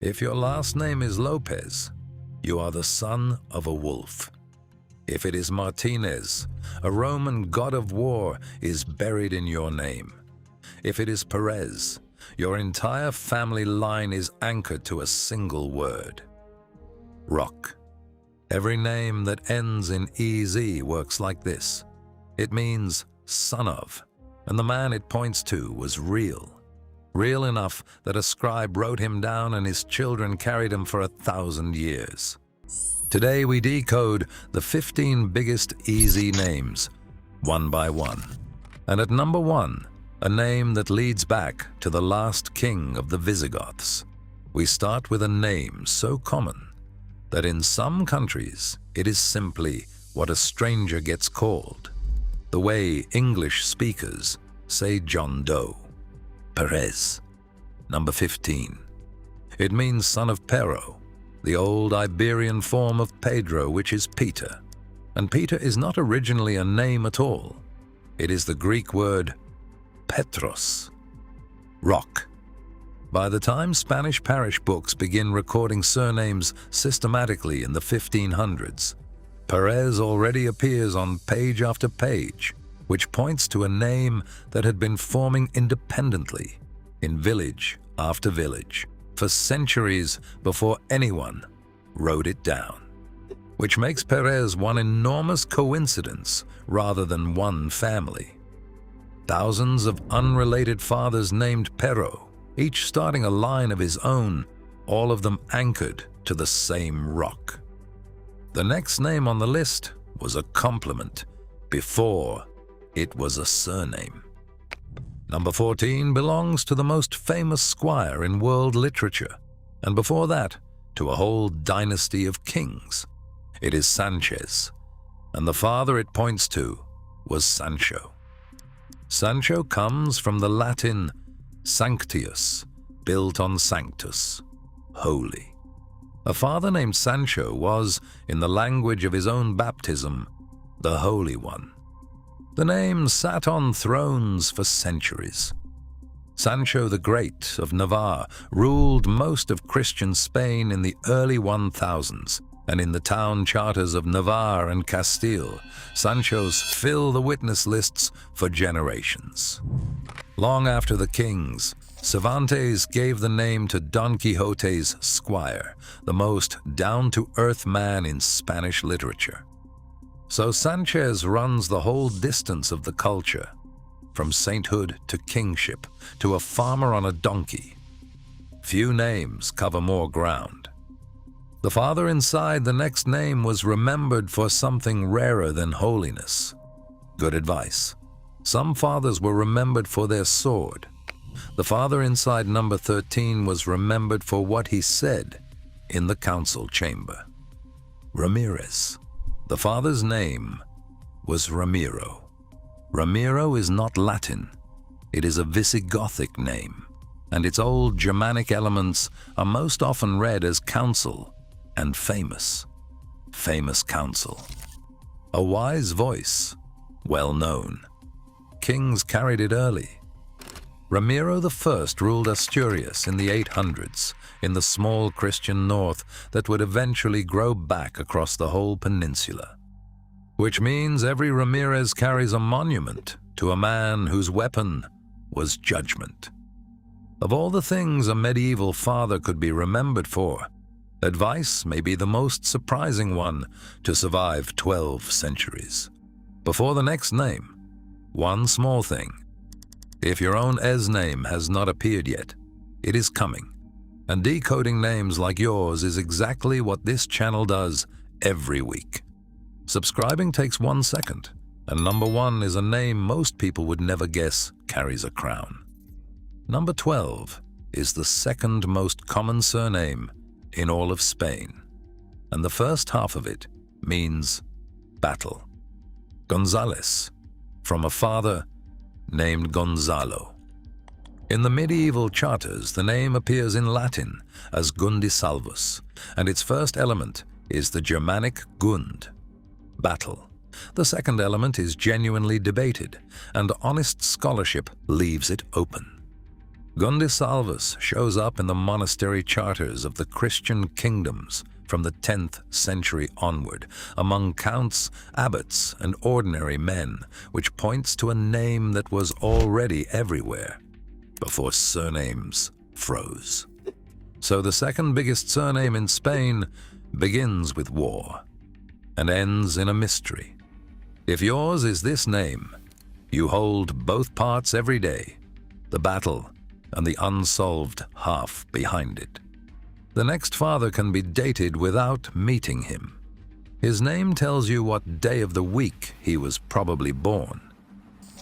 If your last name is Lopez, you are the son of a wolf. If it is Martinez, a Roman god of war is buried in your name. If it is Perez, your entire family line is anchored to a single word. Rock. Every name that ends in EZ works like this. It means son of, and the man it points to was real. Real enough that a scribe wrote him down and his children carried him for 1,000 years. Today we decode the 15 biggest EZ names, one by one. And at number 1, a name that leads back to the last king of the Visigoths. We start with a name so common that in some countries it is simply what a stranger gets called, the way English speakers say John Doe. Perez, number 15. It means son of Pero, the old Iberian form of Pedro, which is Peter. And Peter is not originally a name at all. It is the Greek word Petros, rock. By the time Spanish parish books begin recording surnames systematically in the 1500s, Perez already appears on page after page, which points to a name that had been forming independently in village after village for centuries before anyone wrote it down, which makes Perez one enormous coincidence rather than one family. Thousands of unrelated fathers named Pero, each starting a line of his own, all of them anchored to the same rock. The next name on the list was a complement before it was a surname. Number 14 belongs to the most famous squire in world literature, and before that, to a whole dynasty of kings. It is Sanchez, and the father it points to was Sancho. Sancho comes from the Latin sanctius, built on sanctus, holy. A father named Sancho was, in the language of his own baptism, the Holy One. The name sat on thrones for centuries. Sancho the Great of Navarre ruled most of Christian Spain in the early 1000s, and in the town charters of Navarre and Castile, Sanchos fill the witness lists for generations. Long after the kings, Cervantes gave the name to Don Quixote's squire, the most down-to-earth man in Spanish literature. So Sanchez runs the whole distance of the culture, from sainthood to kingship, to a farmer on a donkey. Few names cover more ground. The father inside the next name was remembered for something rarer than holiness. Good advice. Some fathers were remembered for their sword. The father inside number 13 was remembered for what he said in the council chamber. Ramirez. The father's name was Ramiro. Ramiro is not Latin. It is a Visigothic name, and its old Germanic elements are most often read as counsel and famous. Famous counsel. A wise voice, well known. Kings carried it early. Ramiro I ruled Asturias in the 800s, in the small Christian north that would eventually grow back across the whole peninsula. Which means every Ramirez carries a monument to a man whose weapon was judgment. Of all the things a medieval father could be remembered for, advice may be the most surprising one to survive 12 centuries. Before the next name, one small thing. If your own Es name has not appeared yet, it is coming. And decoding names like yours is exactly what this channel does every week. Subscribing takes 1 second, and number 1 is a name most people would never guess carries a crown. Number 12 is the second most common surname in all of Spain, and the first half of it means battle. Gonzalez, from a father named Gonzalo. In the medieval charters, the name appears in Latin as Gundisalvus, and its first element is the Germanic Gund, battle. The second element is genuinely debated, and honest scholarship leaves it open. Gonzalez shows up in the monastery charters of the Christian kingdoms from the 10th century onward, among counts, abbots, and ordinary men, which points to a name that was already everywhere, before surnames froze. So the second biggest surname in Spain begins with war and ends in a mystery. If yours is this name, you hold both parts every day, the battle and the unsolved half behind it. The next father can be dated without meeting him. His name tells you what day of the week he was probably born.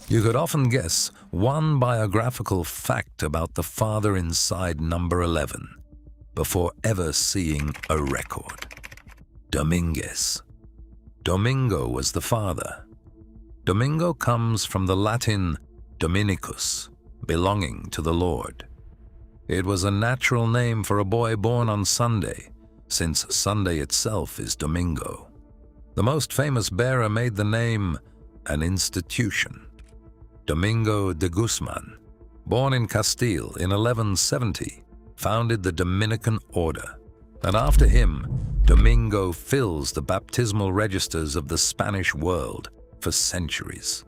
You could often guess one biographical fact about the father inside number 11 before ever seeing a record. Dominguez. Domingo was the father. Domingo comes from the Latin Dominicus, belonging to the Lord. It was a natural name for a boy born on Sunday, since Sunday itself is Domingo. The most famous bearer made the name an institution. Domingo de Guzman, born in Castile in 1170, founded the Dominican order, and after him, Domingo fills the baptismal registers of the Spanish world for centuries.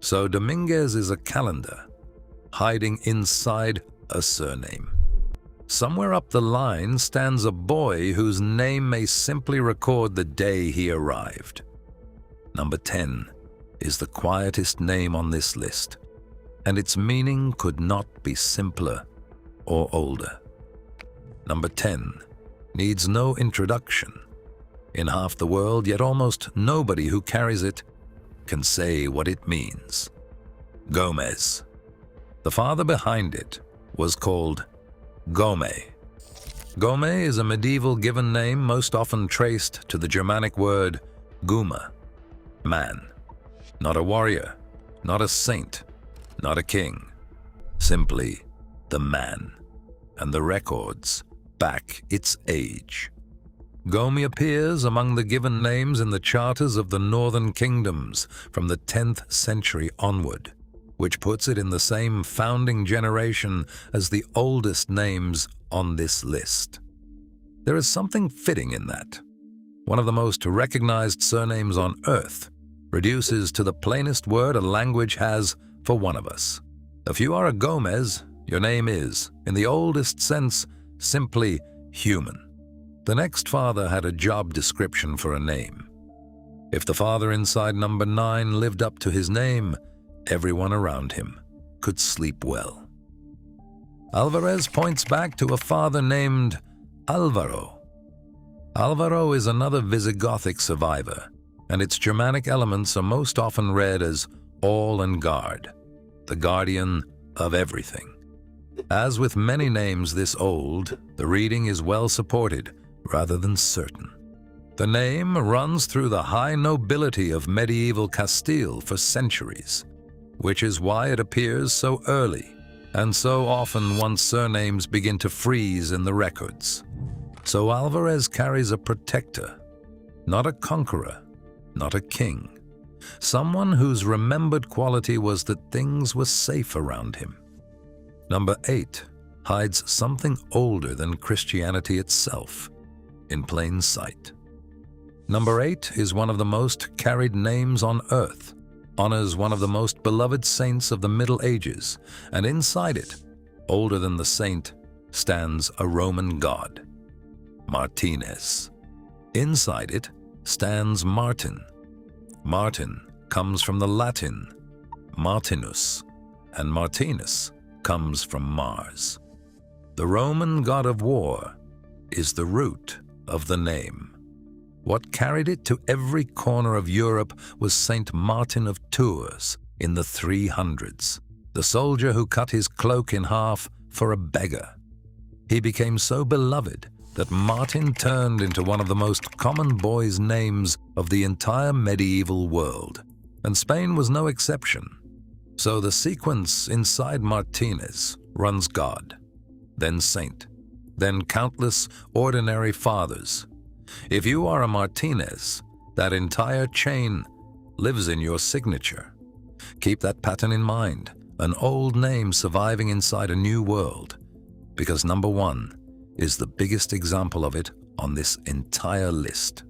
So Dominguez is a calendar, hiding inside a surname. Somewhere up the line stands a boy whose name may simply record the day he arrived. Number 10 is the quietest name on this list, and its meaning could not be simpler or older. Number 10 needs no introduction. In half the world, yet almost nobody who carries it can say what it means. Gomez. The father behind it was called Gome. Gome is a medieval given name most often traced to the Germanic word guma, man. Not a warrior, not a saint, not a king. Simply the man. And the records back its age. Gome appears among the given names in the charters of the northern kingdoms from the 10th century onward, which puts it in the same founding generation as the oldest names on this list. There is something fitting in that. One of the most recognized surnames on earth reduces to the plainest word a language has for one of us. If you are a Gomez, your name is, in the oldest sense, simply human. The next father had a job description for a name. If the father inside number 9 lived up to his name, everyone around him could sleep well. Alvarez points back to a father named Alvaro. Alvaro is another Visigothic survivor, and its Germanic elements are most often read as all and guard, the guardian of everything. As with many names this old, the reading is well supported rather than certain. The name runs through the high nobility of medieval Castile for centuries, which is why it appears so early, and so often one's surnames begin to freeze in the records. So Alvarez carries a protector, not a conqueror, not a king, someone whose remembered quality was that things were safe around him. Number 8 hides something older than Christianity itself, in plain sight. Number 8 is one of the most carried names on earth, honors one of the most beloved saints of the Middle Ages, and inside it, older than the saint, stands a Roman god, Martinez. Inside it stands Martin. Martin comes from the Latin Martinus, and Martinus comes from Mars. The Roman god of war is the root of the name. What carried it to every corner of Europe was Saint Martin of Tours in the 300s, the soldier who cut his cloak in half for a beggar. He became so beloved that Martin turned into one of the most common boys' names of the entire medieval world, and Spain was no exception. So the sequence inside Martinez runs God, then saint, then countless ordinary fathers. If you are a Martinez, that entire chain lives in your signature. Keep that pattern in mind an old name surviving inside a new world, because number 1 is the biggest example of it on this entire list.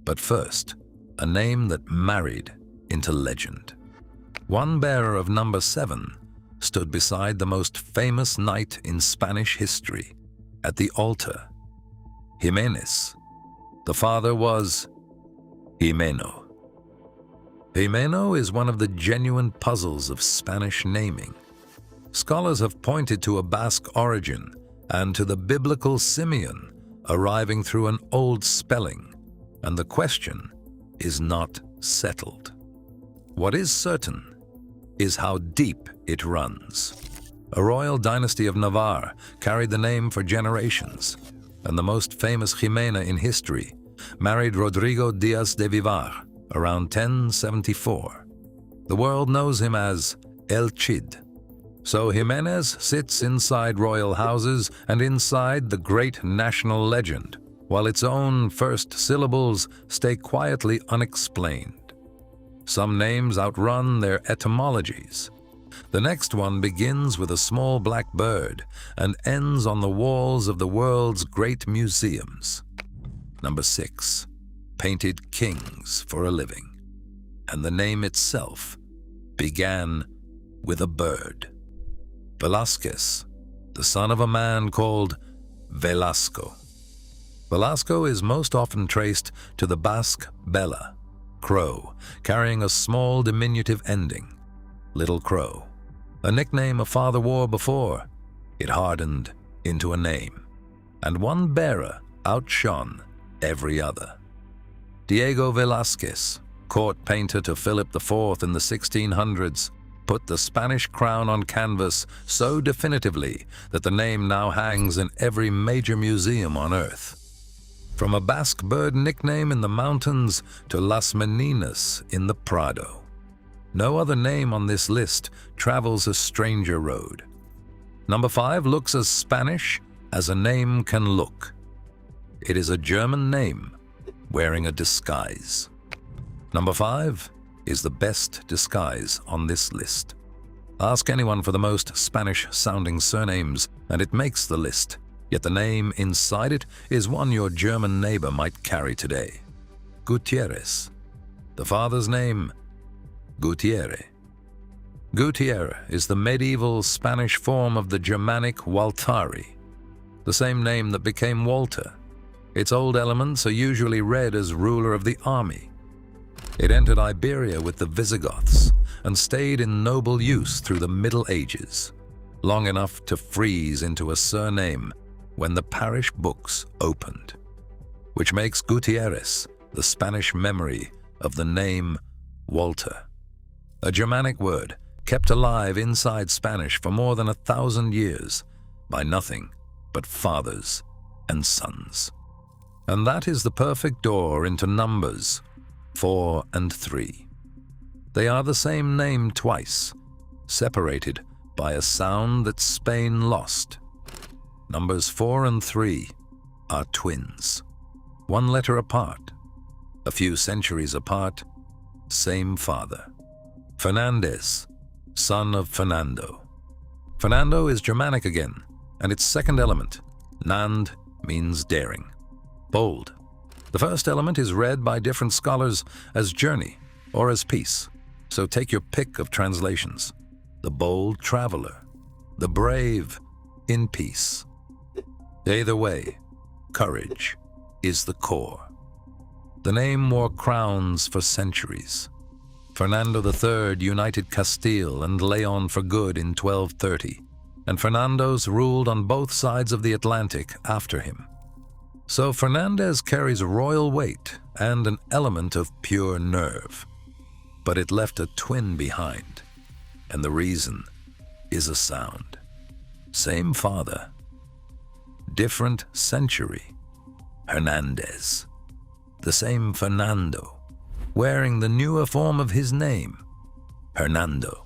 But first, a name that married into legend. One bearer of number 7 stood beside the most famous knight in Spanish history at the altar, Jimenez. The father was Jimeno. Jimeno is one of the genuine puzzles of Spanish naming. Scholars have pointed to a Basque origin and to the biblical Simeon arriving through an old spelling, and the question is not settled. What is certain is how deep it runs. A royal dynasty of Navarre carried the name for generations, and the most famous Jimena in history married Rodrigo Diaz de Vivar around 1074. The world knows him as El Cid. So Jimenez sits inside royal houses and inside the great national legend, while its own first syllables stay quietly unexplained. Some names outrun their etymologies. The next one begins with a small black bird and ends on the walls of the world's great museums. Number 6, painted kings for a living, and the name itself began with a bird. Velázquez, the son of a man called Velasco. Velasco is most often traced to the Basque bella, crow, carrying a small diminutive ending, Little Crow, a nickname a father wore before it hardened into a name, and one bearer outshone every other. Diego Velázquez, court painter to Philip IV in the 1600s, put the Spanish crown on canvas so definitively that the name now hangs in every major museum on earth. From a Basque bird nickname in the mountains to Las Meninas in the Prado. No other name on this list travels a stranger road. Number 5 looks as Spanish as a name can look. It is a German name wearing a disguise. Number 5 is the best disguise on this list. Ask anyone for the most Spanish-sounding surnames, and it makes the list, yet the name inside it is one your German neighbor might carry today. Gutierrez. The father's name, Gutierre. Gutierre is the medieval Spanish form of the Germanic Waltari, the same name that became Walter. Its old elements are usually read as ruler of the army. It entered Iberia with the Visigoths and stayed in noble use through the Middle Ages, long enough to freeze into a surname when the parish books opened, which makes Gutierrez the Spanish memory of the name Walter, a Germanic word kept alive inside Spanish for more than 1,000 years by nothing but fathers and sons. And that is the perfect door into numbers 4 and 3. They are the same name twice, separated by a sound that Spain lost. Numbers 4 and 3 are twins, one letter apart, a few centuries apart, same father. Hernandez, son of Fernando. Fernando is Germanic again, and its second element, nand, means daring, bold. The first element is read by different scholars as journey or as peace, so take your pick of translations. The bold traveler, the brave in peace. Either way, courage is the core. The name wore crowns for centuries. Fernando III united Castile and Leon for good in 1230, and Fernandos ruled on both sides of the Atlantic after him. So Hernandez carries royal weight and an element of pure nerve. But it left a twin behind, and the reason is a sound. Same father, different century. Hernandez. The same Fernando, wearing the newer form of his name, Hernando.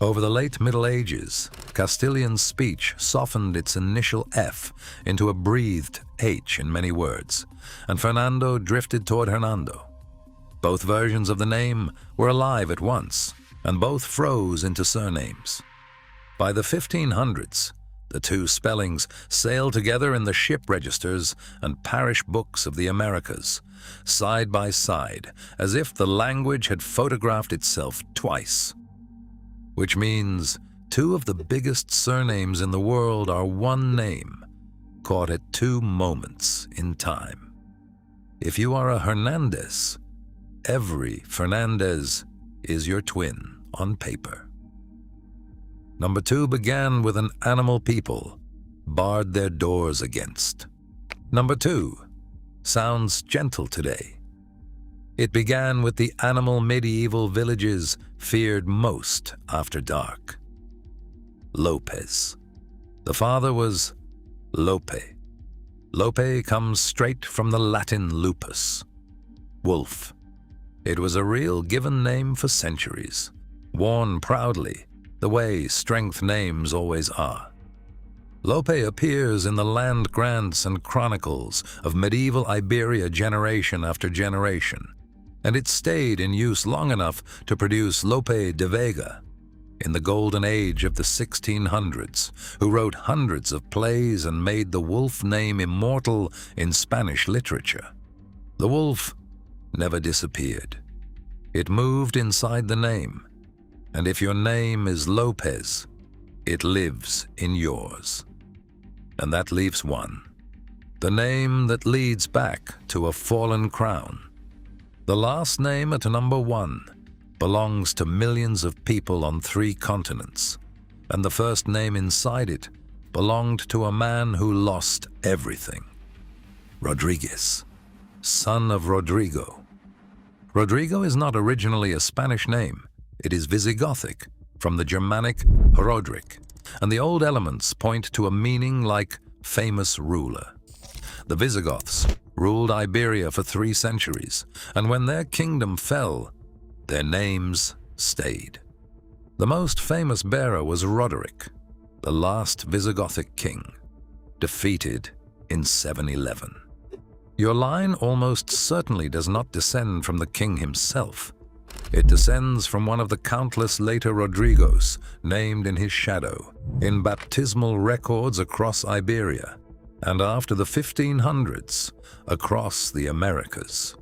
Over the late Middle Ages, Castilian speech softened its initial F into a breathed H in many words, and Fernando drifted toward Hernando. Both versions of the name were alive at once, and both froze into surnames. By the 1500s, the two spellings sailed together in the ship registers and parish books of the Americas, side by side, as if the language had photographed itself twice. Which means two of the biggest surnames in the world are one name, caught at two moments in time. If you are a Hernandez, every Fernandez is your twin on paper. Number 2 began with an animal people barred their doors against. Number 2 sounds gentle today. It began with the animal medieval villages feared most after dark. Lopez. The father was Lope. Lope comes straight from the Latin lupus, wolf. It was a real given name for centuries, worn proudly, the way strength names always are. Lope appears in the land grants and chronicles of medieval Iberia generation after generation, and it stayed in use long enough to produce Lope de Vega in the golden age of the 1600s, who wrote hundreds of plays and made the wolf name immortal in Spanish literature. The wolf never disappeared. It moved inside the name, and if your name is Lopez, it lives in yours. And that leaves one, the name that leads back to a fallen crown. The last name at number 1 belongs to millions of people on 3 continents, and the first name inside it belonged to a man who lost everything. Rodriguez, son of Rodrigo. Rodrigo is not originally a Spanish name. It is Visigothic, from the Germanic Rodrik, and the old elements point to a meaning like famous ruler. The Visigoths ruled Iberia for 3 centuries, and when their kingdom fell, their names stayed. The most famous bearer was Roderick, the last Visigothic king, defeated in 711. Your line almost certainly does not descend from the king himself. It descends from one of the countless later Rodrigos named in his shadow in baptismal records across Iberia, and after the 1500s across the Americas,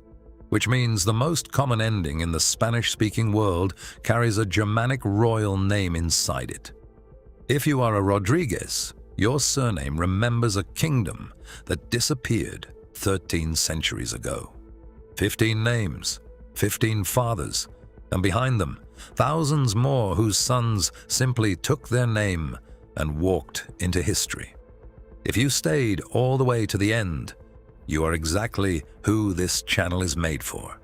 which means the most common ending in the Spanish-speaking world carries a Germanic royal name inside it. If you are a Rodriguez, your surname remembers a kingdom that disappeared 13 centuries ago. 15 names, 15 fathers, and behind them, thousands more whose sons simply took their name and walked into history. If you stayed all the way to the end, you are exactly who this channel is made for.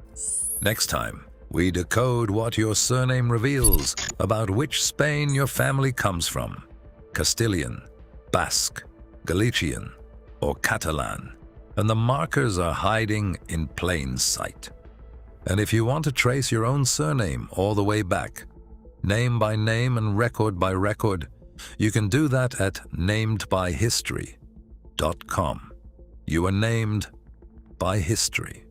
Next time, we decode what your surname reveals about which Spain your family comes from: Castilian, Basque, Galician, or Catalan, and the markers are hiding in plain sight. And if you want to trace your own surname all the way back, name by name and record by record, you can do that at namedbyhistory.com. You are named by history.